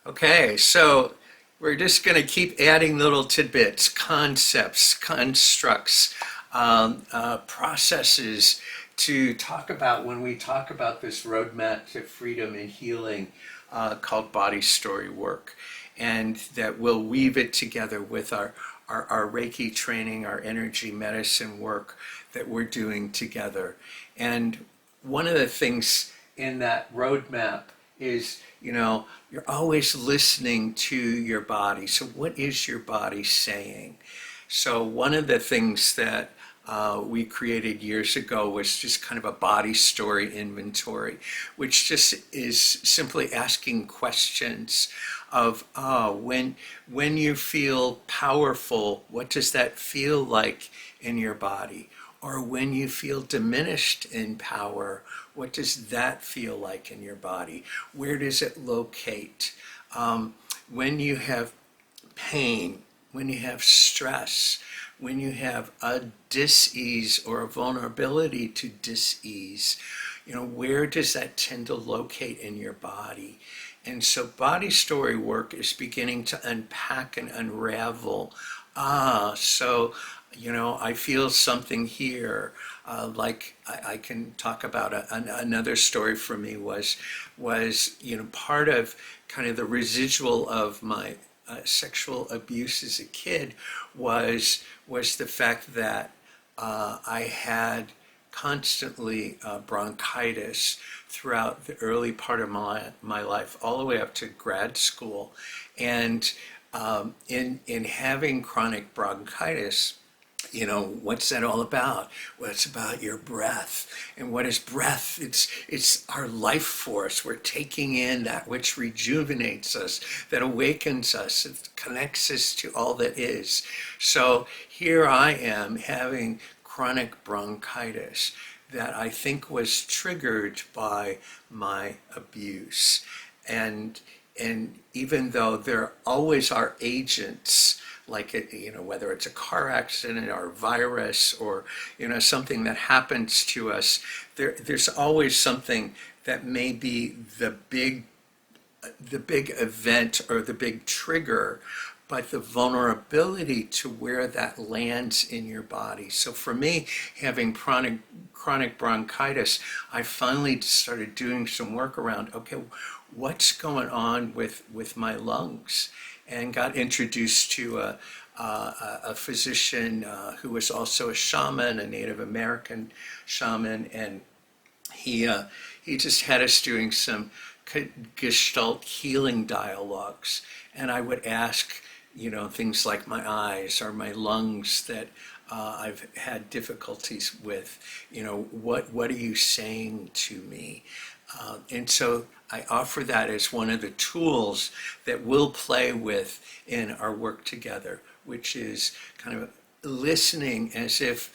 Okay, so we're just going to keep adding little tidbits, concepts, constructs, processes to talk about when we talk about this roadmap to freedom and healing called body story work. And that we'll weave it together with our Reiki training, our energy medicine work that we're doing together. And one of the things in that roadmap is, you're always listening to your body. So what is your body saying? So one of the things that we created years ago was just kind of a body story inventory, which just is simply asking questions of when you feel powerful, what does that feel like in your body? Or when you feel diminished in power, what does that feel like in your body? Where does it locate? When you have pain, when you have stress, when you have a dis-ease or a vulnerability to dis-ease, where does that tend to locate in your body? And so body story work is beginning to unpack and unravel. I feel something here. Like I can talk about another story for me was part of kind of the residual of my sexual abuse as a kid was the fact that I had constantly bronchitis throughout the early part of my life, all the way up to grad school. And in having chronic bronchitis, what's that all about? Well, it's about your breath. And what is breath? It's our life force. We're taking in that which rejuvenates us, that awakens us, it connects us to all that is. So here I am having chronic bronchitis that I think was triggered by my abuse. And even though there always are agents, like whether it's a car accident or a virus or something that happens to us, there's always something that may be the big event or the big trigger, but the vulnerability to where that lands in your body. So for me, having chronic bronchitis, I finally started doing some work around, okay, what's going on with my lungs? And got introduced to a physician who was also a shaman, a Native American shaman, and he just had us doing some Gestalt healing dialogues. And I would ask, things like my eyes or my lungs that I've had difficulties with, what are you saying to me? And so I offer that as one of the tools that we'll play with in our work together, which is kind of listening as if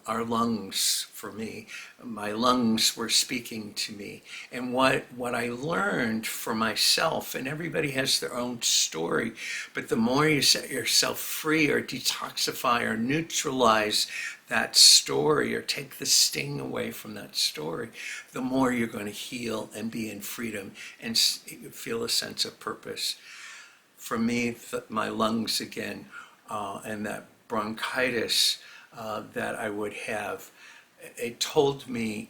our lungs, for me, my lungs were speaking to me. And what I learned for myself, and everybody has their own story, but the more you set yourself free or detoxify or neutralize that story or take the sting away from that story, the more you're going to heal and be in freedom and feel a sense of purpose. For me, my lungs again, and that bronchitis that I would have, it told me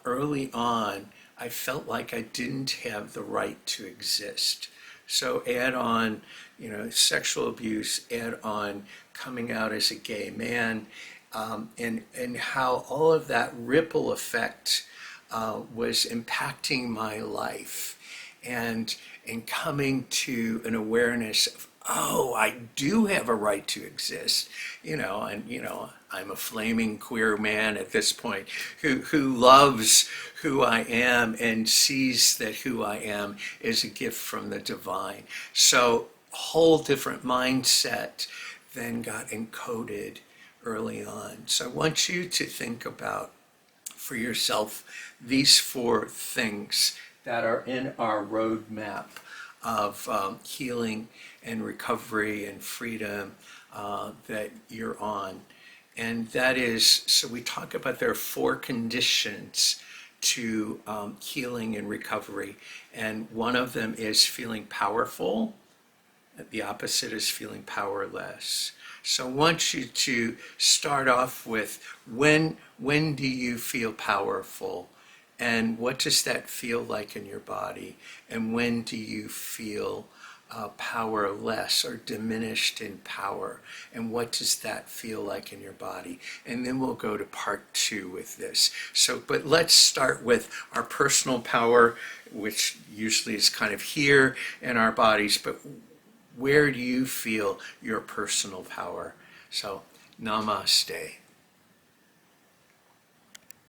early on, I felt like I didn't have the right to exist. So add on, sexual abuse, add on coming out as a gay man, and how all of that ripple effect was impacting my life, and coming to an awareness of, oh, I do have a right to exist, and I'm a flaming queer man at this point who loves who I am and sees that who I am is a gift from the divine. So a whole different mindset then got encoded early on. So I want you to think about for yourself these 4 things that are in our roadmap of healing and recovery and freedom that you're on. And that is, so we talk about there are 4 conditions to healing and recovery. And one of them is feeling powerful. The opposite is feeling powerless. So I want you to start off with when do you feel powerful? And what does that feel like in your body? And when do you feel powerless or diminished in power? And what does that feel like in your body? And then we'll go to part 2 with this. So, but let's start with our personal power, which usually is kind of here in our bodies, but where do you feel your personal power? So, namaste.